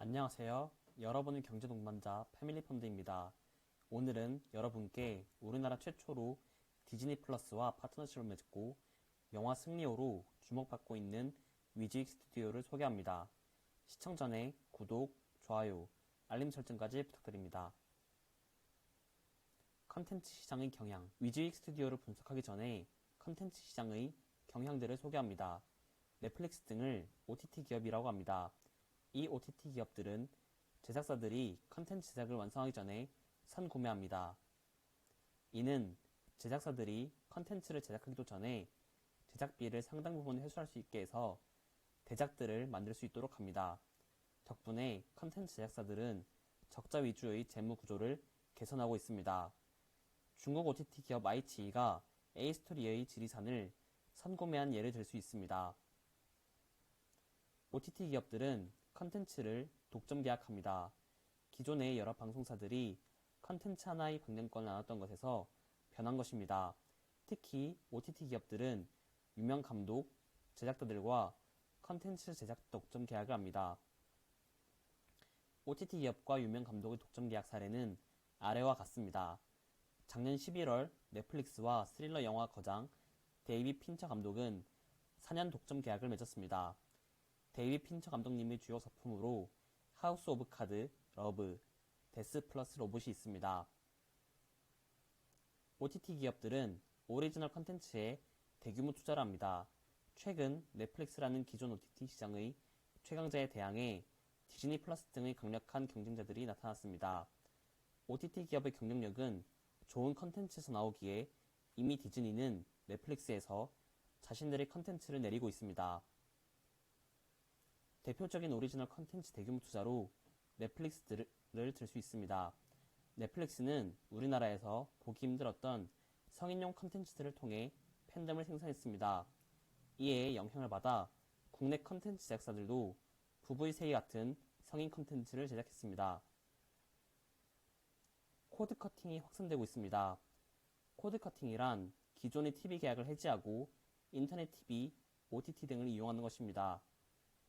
안녕하세요. 여러분의 경제동반자 패밀리펀드입니다. 오늘은 여러분께 우리나라 최초로 디즈니 플러스와 파트너십을 맺고 영화 승리호로 주목받고 있는 위즈익 스튜디오를 소개합니다. 시청 전에 구독, 좋아요, 알림 설정까지 부탁드립니다. 컨텐츠 시장의 경향. 위즈익 스튜디오를 분석하기 전에 컨텐츠 시장의 경향들을 소개합니다. 넷플릭스 등을 OTT 기업이라고 합니다. 이 OTT 기업들은 제작사들이 컨텐츠 제작을 완성하기 전에 선구매합니다. 이는 제작사들이 컨텐츠를 제작하기도 전에 제작비를 상당 부분 회수할 수 있게 해서 대작들을 만들 수 있도록 합니다. 덕분에 컨텐츠 제작사들은 적자 위주의 재무 구조를 개선하고 있습니다. 중국 OTT 기업 iQIYI가 A스토리의 지리산을 선구매한 예를 들 수 있습니다. OTT 기업들은 컨텐츠를 독점 계약합니다. 기존의 여러 방송사들이 컨텐츠 하나의 방영권을 나눴던 것에서 변한 것입니다. 특히 OTT 기업들은 유명 감독, 제작자들과 컨텐츠 제작 독점 계약을 합니다. OTT 기업과 유명 감독의 독점 계약 사례는 아래와 같습니다. 작년 11월 넷플릭스와 스릴러 영화 거장 데이빗 핀처 감독은 4년 독점 계약을 맺었습니다. 데이빗 핀처 감독님의 주요 작품으로 하우스 오브 카드, 러브, 데스 플러스 로봇이 있습니다. OTT 기업들은 오리지널 컨텐츠에 대규모 투자를 합니다. 최근 넷플릭스라는 기존 OTT 시장의 최강자에 대항해 디즈니 플러스 등의 강력한 경쟁자들이 나타났습니다. OTT 기업의 경쟁력은 좋은 컨텐츠에서 나오기에 이미 디즈니는 넷플릭스에서 자신들의 컨텐츠를 내리고 있습니다. 대표적인 오리지널 컨텐츠 대규모 투자로 넷플릭스를 들 수 있습니다. 넷플릭스는 우리나라에서 보기 힘들었던 성인용 컨텐츠들을 통해 팬덤을 생성했습니다. 이에 영향을 받아 국내 컨텐츠 제작사들도 부부의 세계 같은 성인 컨텐츠를 제작했습니다. 코드 커팅이 확산되고 있습니다. 코드 커팅이란 기존의 TV 계약을 해지하고 인터넷 TV, OTT 등을 이용하는 것입니다.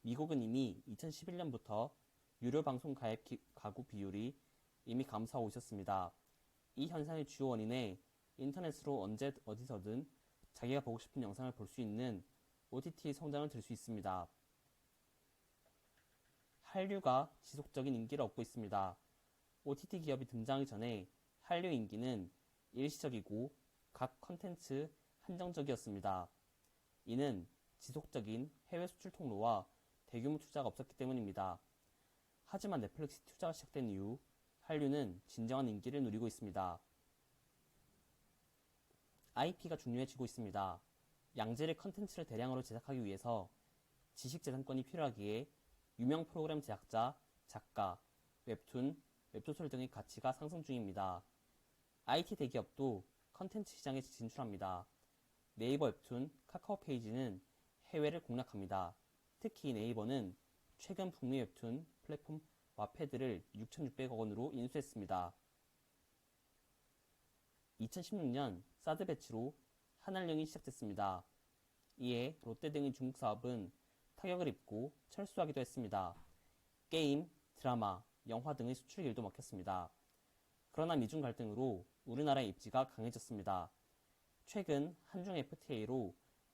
미국은 이미 2011년부터 유료 방송 가입 가구 비율이 이미 감소하고 있었습니다. 이 현상의 주요 원인에 인터넷으로 언제 어디서든 자기가 보고 싶은 영상을 볼 수 있는 OTT의 성장을 들 수 있습니다. 한류가 지속적인 인기를 얻고 있습니다. OTT 기업이 등장하기 전에 한류 인기는 일시적이고 각 컨텐츠 한정적이었습니다. 이는 지속적인 해외 수출 통로와 대규모 투자가 없었기 때문입니다. 하지만 넷플릭스 투자가 시작된 이후 한류는 진정한 인기를 누리고 있습니다. IP가 중요해지고 있습니다. 양질의 컨텐츠를 대량으로 제작하기 위해서 지식재산권이 필요하기에 유명 프로그램 제작자, 작가, 웹툰, 웹소설 등의 가치가 상승 중입니다. IT 대기업도 컨텐츠 시장에 진출합니다. 네이버 웹툰, 카카오페이지는 해외를 공략합니다. 특히 네이버는 최근 북미 웹툰 플랫폼 와패드를 6,600억 원으로 인수했습니다. 2016년 사드 배치로 한알령이 시작됐습니다. 이에 롯데 등의 중국 사업은 타격을 입고 철수하기도 했습니다. 게임, 드라마, 영화 등의 수출 길도 막혔습니다. 그러나 미중 갈등으로 우리나라의 입지가 강해졌습니다. 최근 한중 FTA로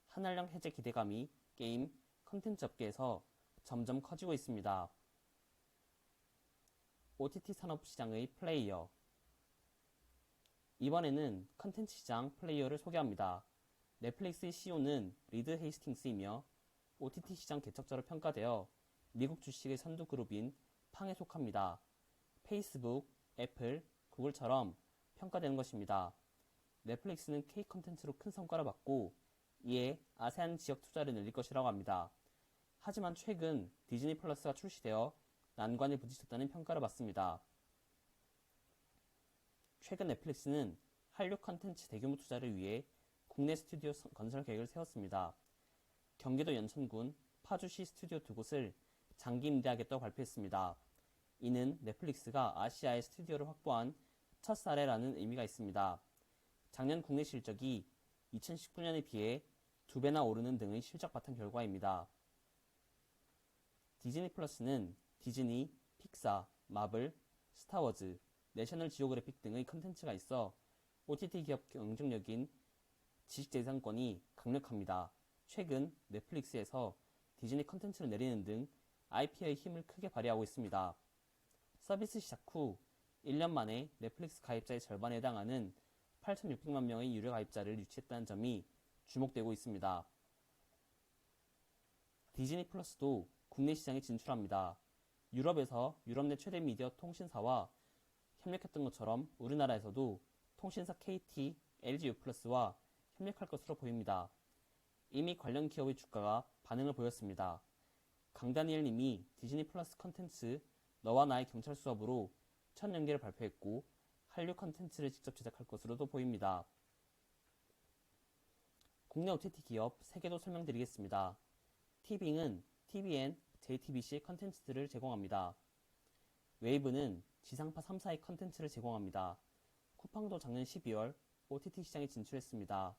한알령 해제 기대감이 게임, 컨텐츠 업계에서 점점 커지고 있습니다. OTT 산업 시장의 플레이어. 이번에는 컨텐츠 시장 플레이어를 소개합니다. 넷플릭스의 CEO는 리드 헤이스팅스이며 OTT 시장 개척자로 평가되어 미국 주식의 선두 그룹인 팡에 속합니다. 페이스북, 애플, 구글처럼 평가되는 것입니다. 넷플릭스는 K 컨텐츠로 큰 성과를 받고 이에 아세안 지역 투자를 늘릴 것이라고 합니다. 하지만 최근 디즈니 플러스가 출시되어 난관에 부딪혔다는 평가를 받습니다. 최근 넷플릭스는 한류 컨텐츠 대규모 투자를 위해 국내 스튜디오 건설 계획을 세웠습니다. 경기도 연천군 파주시 스튜디오 2곳을 장기 임대하겠다고 발표했습니다. 이는 넷플릭스가 아시아의 스튜디오를 확보한 첫 사례라는 의미가 있습니다. 작년 국내 실적이 2019년에 비해 2배나 오르는 등의 실적 바탕 결과입니다. 디즈니 플러스는 디즈니, 픽사, 마블, 스타워즈, 내셔널 지오그래픽 등의 컨텐츠가 있어 OTT 기업 경쟁력인 지식재산권이 강력합니다. 최근 넷플릭스에서 디즈니 컨텐츠를 내리는 등 IP의 힘을 크게 발휘하고 있습니다. 서비스 시작 후 1년 만에 넷플릭스 가입자의 절반에 해당하는 8,600만 명의 유료 가입자를 유치했다는 점이 주목되고 있습니다. 디즈니 플러스도 국내 시장에 진출합니다. 유럽에서 유럽 내 최대 미디어 통신사와 협력했던 것처럼 우리나라에서도 통신사 KT, LG유플러스와 협력할 것으로 보입니다. 이미 관련 기업의 주가가 반응을 보였습니다. 강다니엘 님이 디즈니 플러스 컨텐츠 너와 나의 경찰 수업으로 첫 연계를 발표했고 한류 컨텐츠를 직접 제작할 것으로도 보입니다. 국내 OTT 기업 3개도 설명드리겠습니다. 티빙은 TVN, JTBC 컨텐츠들을 제공합니다. 웨이브는 지상파 3사의 컨텐츠를 제공합니다. 쿠팡도 작년 12월 OTT 시장에 진출했습니다.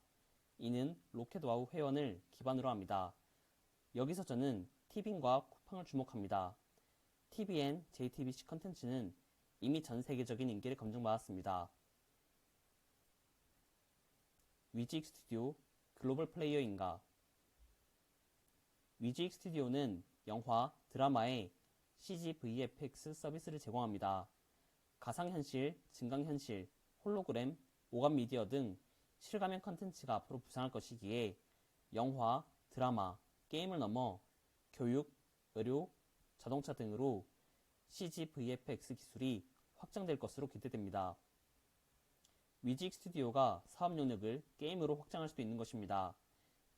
이는 로켓와우 회원을 기반으로 합니다. 여기서 저는 티빙과 쿠팡을 주목합니다. TVN, JTBC 컨텐츠는 이미 전 세계적인 인기를 검증받았습니다. 위지익 스튜디오 글로벌 플레이어인가? 위지익 스튜디오는 영화, 드라마의 CG VFX 서비스를 제공합니다. 가상현실, 증강현실, 홀로그램, 오감미디어 등 실가면 컨텐츠가 앞으로 부상할 것이기에 영화, 드라마, 게임을 넘어 교육, 의료, 자동차 등으로 CG VFX 기술이 확장될 것으로 기대됩니다. 위지익 스튜디오가 사업 영역을 게임으로 확장할 수도 있는 것입니다.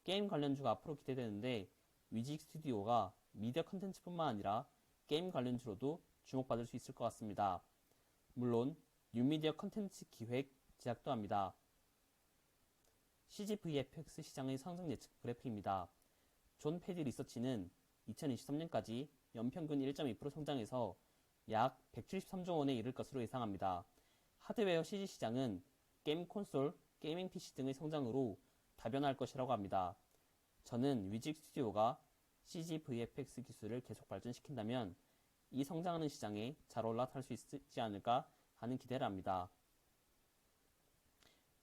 게임 관련주가 앞으로 기대되는데 위지익 스튜디오가 미디어 컨텐츠뿐만 아니라 게임 관련주로도 주목받을 수 있을 것 같습니다. 물론 뉴미디어 컨텐츠 기획, 제작도 합니다. CG VFX 시장의 성장 예측 그래프입니다. 존 패디 리서치는 2023년까지 연평균 1.2% 성장해서 약 173조 원에 이를 것으로 예상합니다. 하드웨어 CG 시장은 게임 콘솔, 게이밍 PC 등의 성장으로 다변화할 것이라고 합니다. 저는 위지익 스튜디오가 CG VFX 기술을 계속 발전시킨다면 이 성장하는 시장에 잘 올라탈 수 있지 않을까 하는 기대를 합니다.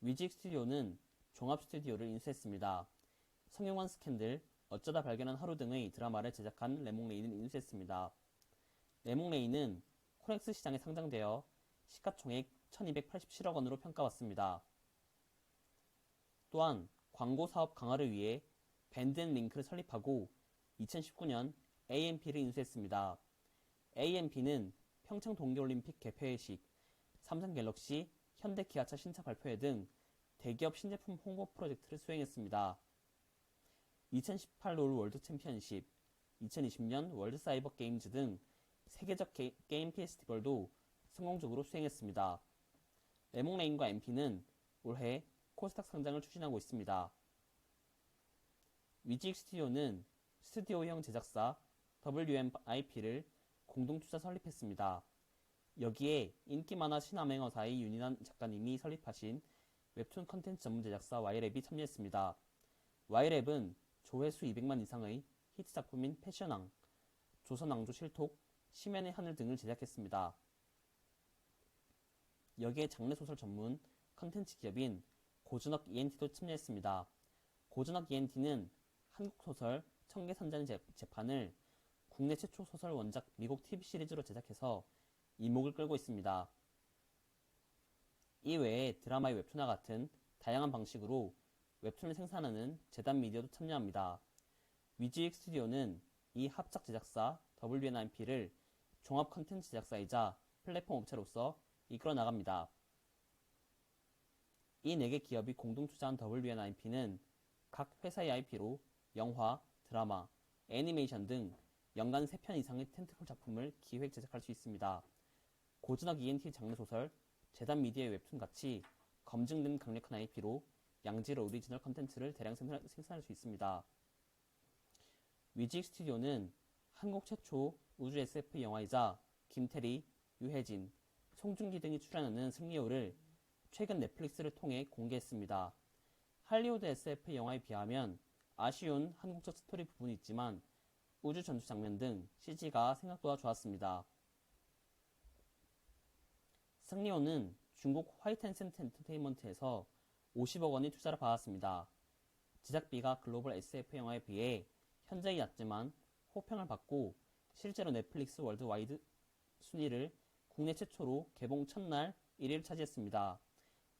위지익 스튜디오는 종합 스튜디오를 인수했습니다. 성형환 스캔들, 어쩌다 발견한 하루 등의 드라마를 제작한 레몽레이는 인수했습니다. 레몽레이는 코넥스 시장에 상장되어 시가총액 1287억 원으로 평가받습니다. 또한 광고 사업 강화를 위해 밴드앤링크를 설립하고 2019년 AMP를 인수했습니다. AMP는 평창 동계올림픽 개폐회식, 삼성갤럭시, 현대기아차 신차 발표회 등 대기업 신제품 홍보 프로젝트를 수행했습니다. 2018 롤 월드 챔피언십, 2020년 월드 사이버 게임즈 등 세계적 게임 페스티벌도 성공적으로 수행했습니다. 레몽레인과 MP는 올해 코스닥 상장을 추진하고 있습니다. 위지익 스튜디오는 스튜디오형 제작사 WMIP를 공동투자 설립했습니다. 여기에 인기 만화 신암행어사의 윤인환 작가님이 설립하신 웹툰 컨텐츠 전문 제작사 Y랩이 참여했습니다. Y랩은 조회수 200만 이상의 히트 작품인 패션왕, 조선왕조 실톡, 심연의 하늘 등을 제작했습니다. 여기에 장르소설 전문 컨텐츠 기업인 고즈넉 ENT도 참여했습니다. 고즈넉 ENT는 한국소설 청계선전 재판을 국내 최초 소설 원작 미국 TV 시리즈로 제작해서 이목을 끌고 있습니다. 이외에 드라마의 웹툰과 같은 다양한 방식으로 웹툰을 생산하는 재단 미디어도 참여합니다. 위지익 스튜디오는 이 합작 제작사 WNIP를 종합 컨텐츠 제작사이자 플랫폼 업체로서 이끌어 나갑니다. 이 4개 기업이 공동 투자한 WNIP는 각 회사의 IP로 영화, 드라마, 애니메이션 등 연간 3편 이상의 텐트폴 작품을 기획 제작할 수 있습니다. 고즈넉 ENT 장르소설, 재단 미디어의 웹툰 같이 검증된 강력한 IP로 양질 오리지널 컨텐츠를 대량 생산할 수 있습니다. 위지익 스튜디오는 한국 최초 우주 SF 영화이자 김태리, 유해진, 송중기 등이 출연하는 승리호를 최근 넷플릭스를 통해 공개했습니다. 할리우드 SF 영화에 비하면 아쉬운 한국적 스토리 부분이 있지만 우주 전투 장면 등 CG가 생각보다 좋았습니다. 승리호는 중국 화이트텐센트 엔터테인먼트에서 50억 원의 투자를 받았습니다. 제작비가 글로벌 SF 영화에 비해 현저히 낮지만 호평을 받고 실제로 넷플릭스 월드와이드 순위를 국내 최초로 개봉 첫날 1위를 차지했습니다.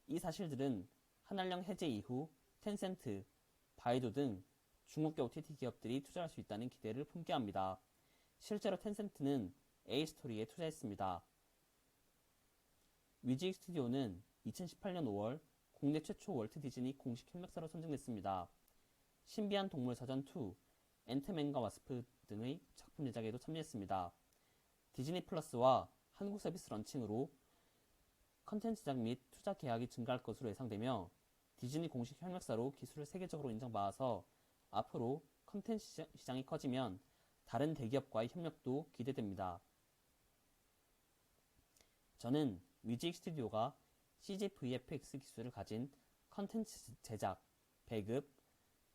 이 사실들은 한알령 해제 이후 텐센트, 바이두 등 중국계 OTT 기업들이 투자할 수 있다는 기대를 품게 합니다. 실제로 텐센트는 A스토리에 투자했습니다. 위지익 스튜디오는 2018년 5월 국내 최초 월트 디즈니 공식 협력사로 선정됐습니다. 신비한 동물 사전 2, 앤트맨과 와스프 등의 작품 제작에도 참여했습니다. 디즈니 플러스와 한국 서비스 런칭으로 컨텐츠 제작 및 투자 계약이 증가할 것으로 예상되며 디즈니 공식 협력사로 기술을 세계적으로 인정받아서 앞으로 컨텐츠 시장이 커지면 다른 대기업과의 협력도 기대됩니다. 저는 위지익 스튜디오가 CG VFX 기술을 가진 컨텐츠 제작, 배급,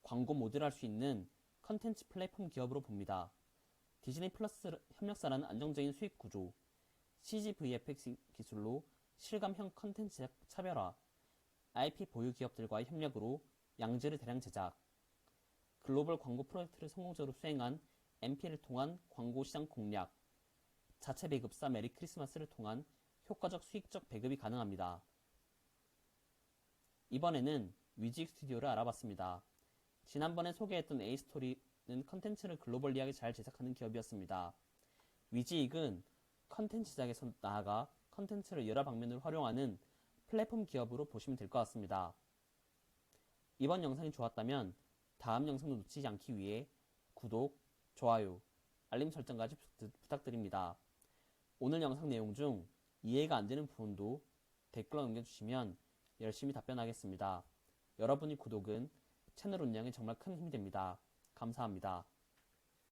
광고 모두를 할 수 있는 컨텐츠 플랫폼 기업으로 봅니다. 디즈니 플러스 협력사라는 안정적인 수익 구조, CG VFX 기술로 실감형 컨텐츠 제작 차별화, IP 보유 기업들과의 협력으로 양질의 대량 제작, 글로벌 광고 프로젝트를 성공적으로 수행한 MP를 통한 광고 시장 공략, 자체 배급사 메리 크리스마스를 통한 효과적 수익적 배급이 가능합니다. 이번에는 위지익 스튜디오를 알아봤습니다. 지난번에 소개했던 A스토리는 컨텐츠를 글로벌리하게 잘 제작하는 기업이었습니다. 위지익은 컨텐츠 제작에서 나아가 컨텐츠를 여러 방면으로 활용하는 플랫폼 기업으로 보시면 될 것 같습니다. 이번 영상이 좋았다면 다음 영상도 놓치지 않기 위해 구독, 좋아요, 알림 설정까지 부탁드립니다. 오늘 영상 내용 중 이해가 안 되는 부분도 댓글로 남겨주시면 열심히 답변하겠습니다. 여러분의 구독은 채널 운영에 정말 큰 힘이 됩니다. 감사합니다.